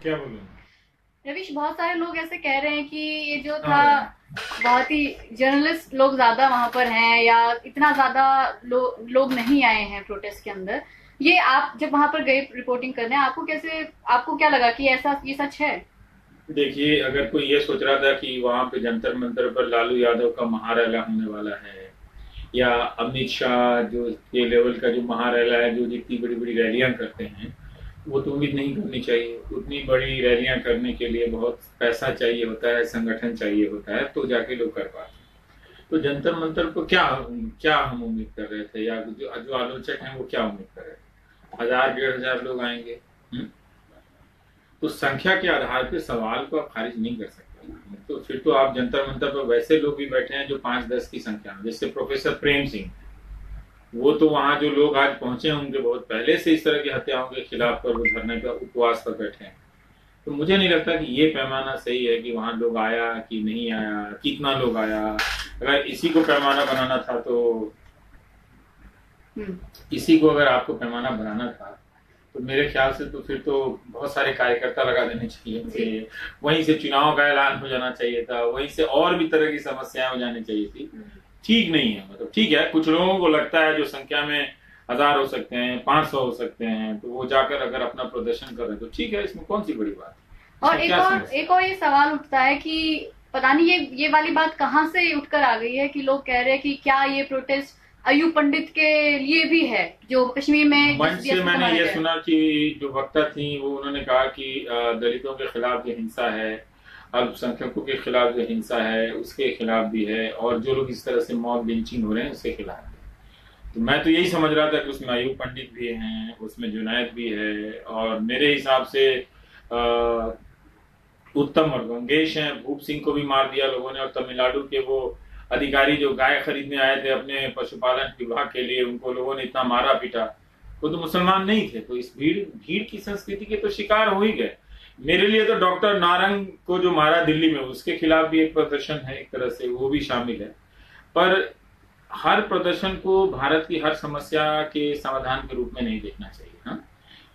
क्या बोलूं। रविश, बहुत सारे लोग ऐसे कह रहे हैं कि ये जो था, हाँ भाई। बहुत ही जर्नलिस्ट लोग ज्यादा वहां पर हैं, या इतना ज्यादा लोग नहीं आए हैं प्रोटेस्ट के अंदर। ये आप जब वहां पर गए रिपोर्टिंग करने, आपको क्या लगा कि ऐसा ये सच है? देखिए, अगर कोई ये सोच रहा था कि वहां पे जंतर मंतर पर लालू यादव का महारैला होने वाला है, या अमित शाह जो के लेवल का जो महारैला है, जो जितनी बड़ी बड़ी रैलियां करते हैं, वो तो उम्मीद नहीं करनी चाहिए। उतनी बड़ी रैलियां करने के लिए बहुत पैसा चाहिए होता है, संगठन चाहिए होता है, तो जाके लोग कर पाते हैं। तो जंतर मंतर को क्या क्या हम उम्मीद कर रहे थे, या जो जो आलोचक हैं वो क्या उम्मीद कर रहे थे? 1000 1500 लोग आएंगे। तो संख्या के आधार पे सवाल को आप खारिज नहीं कर सकते। तो फिर तो आप जंतर मंतर पर वैसे लोग भी बैठे हैं जो 5-10 की संख्या में, जैसे प्रोफेसर प्रेम सिंह। वो तो वहां जो लोग आज पहुंचे होंगे बहुत पहले से इस तरह की हत्याओं के खिलाफ पर वो धरने पर उपवास पर बैठे हैं। तो मुझे नहीं लगता कि ये पैमाना सही है कि वहां लोग आया कि नहीं आया, कितना लोग आया। अगर इसी को पैमाना बनाना था तो हम्म। इसी को अगर आपको पैमाना बनाना था तो मेरे ख्याल से तो फिर तो बहुत सारे कार्यकर्ता लगा देने चाहिए जी। थे। वहीं से चुनाव का ऐलान हो जाना चाहिए था, वहीं से और भी तरह की समस्याएं हो जानी चाहिए थी। ठीक नहीं है, मतलब ठीक है, कुछ लोगों को लगता है जो संख्या में 1000 हो सकते हैं, 500 हो सकते हैं, तो वो जाकर अगर अपना प्रदर्शन कर रहे हैं तो ठीक है, इसमें कौन सी बड़ी बात है, और इसमें क्या समस्या एक और ये सवाल उठता है कि पता नहीं ये वाली बात कहाँ से उठकर आ गई है कि लोग कह रहे हैं कि क्या ये प्रोटेस्ट अयूब पंडित के लिए भी है, जो कश्मीर है। में मंच जिस से डीएसपी को मैंने मारा ये गया है। सुना कि जो वक्ता थी वो उन्होंने कहा कि दलितों के खिलाफ जो हिंसा है, अल्पसंख्यकों के खिलाफ जो हिंसा है उसके खिलाफ भी है, और जो लोग इस तरह से मॉब लिंचिंग हो रहे हैं उसके खिलाफ भी। तो मैं तो यही समझ रहा था कि उसमें अयूब पंडित भी हैं, उसमें जुनैद भी है, और मेरे हिसाब से उत्तम और गंगेश हैं। भूप सिंह को भी मार दिया लोगों ने, और तमिलनाडु के वो अधिकारी जो गाय खरीदने आए थे अपने पशुपालन विभाग के लिए, उनको लोगों ने इतना मारा पीटा। वो तो मुसलमान नहीं थे, तो इस भीड़ भीड़ की संस्कृति के तो शिकार हो ही गए। मेरे लिए तो डॉक्टर नारंग को जो मारा दिल्ली में, उसके खिलाफ भी एक प्रदर्शन है, एक तरह से वो भी शामिल है। पर हर प्रदर्शन को भारत की हर समस्या के समाधान के रूप में नहीं देखना चाहिए। हाँ,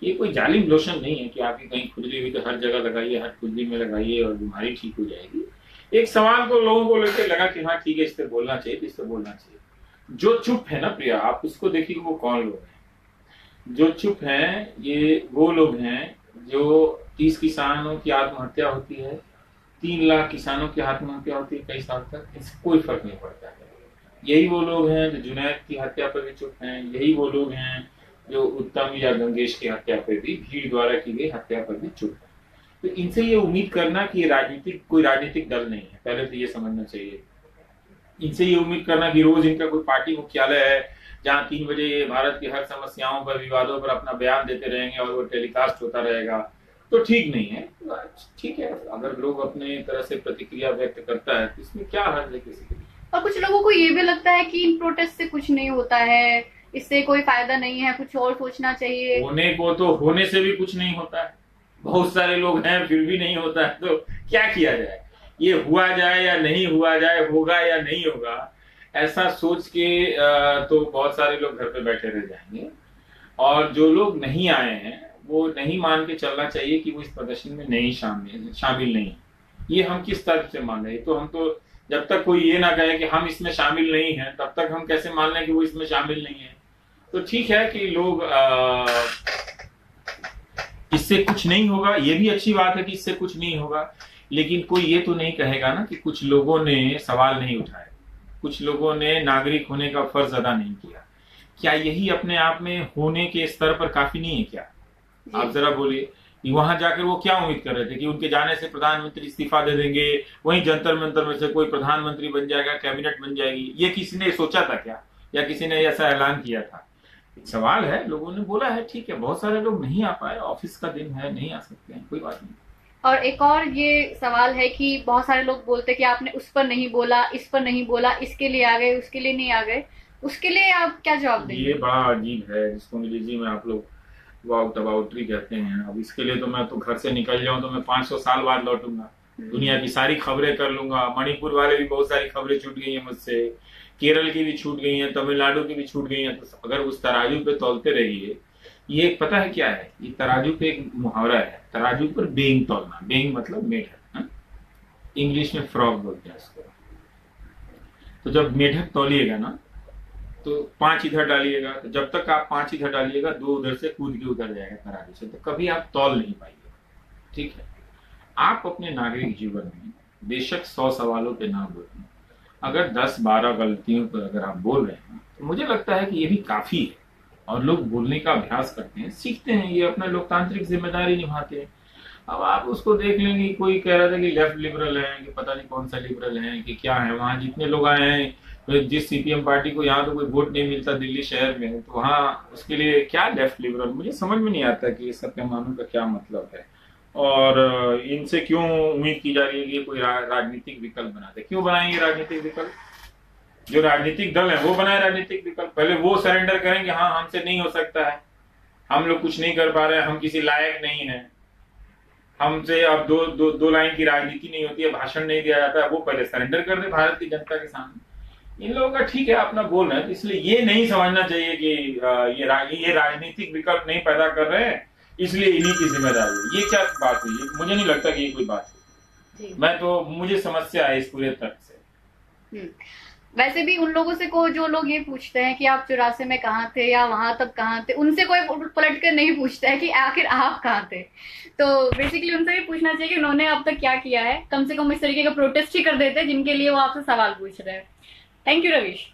ये कोई जालिम लोशन नहीं है कि आपकी कहीं खुजली हुई तो हर जगह लगाइए, हर खुजली में लगाइए और बीमारी ठीक हो जाएगी। एक सवाल को लोगों को लेकर लगा कि हाँ ठीक है, इस पर बोलना चाहिए, तो इस पर बोलना चाहिए। जो चुप है ना प्रिया, आप उसको देखिए वो कौन लोग हैं। जो चुप हैं ये वो लोग हैं जो 30 किसानों की आत्महत्या होती है, 3 लाख किसानों की आत्महत्या होती है कई साल तक, इससे कोई फर्क नहीं पड़ता है। यही वो लोग हैं जो जुनैद की हत्या पर भी चुप हैं, यही वो लोग हैं जो उत्तम या गंगेश की हत्या पर भी, भीड़ द्वारा की गई हत्या पर भी चुप है। तो इनसे ये उम्मीद करना कि कोई राजनीतिक दल नहीं है, पहले तो ये समझना चाहिए। इनसे ये उम्मीद करना कि रोज इनका कोई पार्टी मुख्यालय है जहां 3 बजे भारत की हर समस्याओं पर, विवादों पर अपना बयान देते रहेंगे और वो टेलीकास्ट होता रहेगा, तो ठीक नहीं है। ठीक है, अगर लोग अपने तरह से प्रतिक्रिया व्यक्त करता है तो इसमें क्या हर्ज है किसी के लिए। और कुछ लोगों को ये भी लगता है कि इन प्रोटेस्ट से कुछ नहीं होता है, इससे कोई फायदा नहीं है, कुछ और सोचना चाहिए। होने को तो होने से भी कुछ नहीं होता है, बहुत सारे लोग हैं फिर भी नहीं होता है, तो क्या किया जाए? ये हुआ जाए या नहीं हुआ जाए, होगा या नहीं होगा, ऐसा सोच के तो बहुत सारे लोग घर पे बैठे रह जाएंगे। और जो लोग नहीं आए हैं वो नहीं मान के चलना चाहिए कि वो इस प्रदर्शन में नहीं शामिल नहीं। ये हम किस तरह से मान रहे हैं? तो हम तो जब तक कोई ये ना कहे कि हम इसमें शामिल नहीं हैं, तब तक हम कैसे मान लें कि वो इसमें शामिल नहीं है? तो ठीक है कि लोग इससे कुछ नहीं होगा, ये भी अच्छी बात है कि इससे कुछ नहीं होगा, लेकिन कोई ये तो नहीं कहेगा ना कि कुछ लोगों ने सवाल नहीं उठाए, कुछ लोगों ने नागरिक होने का फर्ज अदा नहीं किया। क्या यही अपने आप में होने के स्तर पर काफी नहीं है क्या? आप जरा बोलिए कि वहां जाकर वो क्या उम्मीद कर रहे थे कि उनके जाने से प्रधानमंत्री इस्तीफा दे देंगे, वहीं जंतर मंतर में से कोई प्रधानमंत्री बन जाएगा, कैबिनेट बन जाएगी? ये किसी ने सोचा था क्या, या किसी ने ऐसा ऐलान किया था? एक सवाल है, लोगों ने बोला है, ठीक है, बहुत सारे लोग नहीं आ पाए, ऑफिस का दिन है, नहीं आ सकते हैं, कोई बात नहीं। और एक और ये सवाल है कि बहुत सारे लोग बोलते हैं कि आपने उस पर नहीं बोला, इस पर नहीं बोला, इसके लिए आ गए, उसके लिए नहीं आ गए। उसके लिए आप क्या जवाब ये देंगे? बड़ा अजीब है, जिसको अंग्रेजी में आप लोग वाउट अबाउटरी कहते हैं। अब इसके लिए तो मैं तो घर से निकल जाऊं तो मैं 500 साल बाद लौटूंगा, दुनिया की सारी खबरें कर लूंगा। मणिपुर वाले भी बहुत सारी खबरें छूट गई हैं मुझसे, केरल की भी छूट गई हैं, तमिलनाडु की भी छूट गई हैं। तो अगर उस तराजू पे तौलते रहिए ये पता है क्या है, ये तराजू पे एक मुहावरा है, तराजू पर बेंग तौलना। बेंग मतलब मेढक, इंग्लिश में फ्रॉग बोलते हैं इसको। तो जब मेढक तौलिएगा ना, तो 5 इधर डालिएगा, तो जब तक आप 5 इधर डालिएगा 2 उधर से कूद के उतर जाएगा तराजू से, तो कभी आप तौल नहीं पाइएगा। ठीक है, आप अपने नागरिक जीवन में बेशक 100 सवालों पे ना बोलें, अगर 10-12 गलतियों पर अगर आप बोल रहे हैं तो मुझे लगता है कि ये भी काफी है। और लोग बोलने का अभ्यास करते हैं, सीखते हैं, ये अपना लोकतांत्रिक जिम्मेदारी निभाते हैं। अब आप उसको देख लेंगे, कोई कह रहा था कि लेफ्ट लिबरल है, कि पता नहीं कौन सा लिबरल है, कि क्या है, वहां जितने लोग आए हैं, तो जिस सीपीएम पार्टी को यहाँ तो कोई वोट नहीं मिलता दिल्ली शहर में, तो वहाँ उसके लिए क्या लेफ्ट लिबरल, मुझे समझ में नहीं आता कि इस सब पैमानों का क्या मतलब है। और इनसे क्यों उम्मीद की जा रही है कि ये कोई राजनीतिक विकल्प बनाते, क्यों बनाएंगे राजनीतिक विकल्प? जो राजनीतिक दल है वो बनाए राजनीतिक विकल्प, पहले वो सरेंडर करेंगे, हाँ हमसे नहीं हो सकता है, हम लोग कुछ नहीं कर पा रहे हैं, हम किसी लायक नहीं है, हमसे अब दो लाइन की राजनीति नहीं होती है, भाषण नहीं दिया जाता है, वो पहले सरेंडर कर दे भारत की जनता के सामने। इन लोगों का ठीक है अपना बोल रहे हैं, इसलिए ये नहीं समझना चाहिए कि ये राजनीतिक विकल्प नहीं पैदा कर रहे हैं इसलिए इन्हीं की जिम्मेदारी है। ये क्या बात हुई? मुझे नहीं लगता कि ये कोई बात है। मैं तो, मुझे समस्या है इस पूरे तर्क से। वैसे भी उन लोगों से को जो लोग ये पूछते हैं कि आप 84 में कहाँ थे या वहां तक कहाँ थे, उनसे कोई पलट कर नहीं पूछता है कि आखिर आप कहाँ थे। तो बेसिकली उनसे भी पूछना चाहिए कि उन्होंने अब तक क्या किया है, कम से कम इस तरीके का प्रोटेस्ट ही कर देते जिनके लिए वो आपसे सवाल पूछ रहे हैं। Thank you Ravish.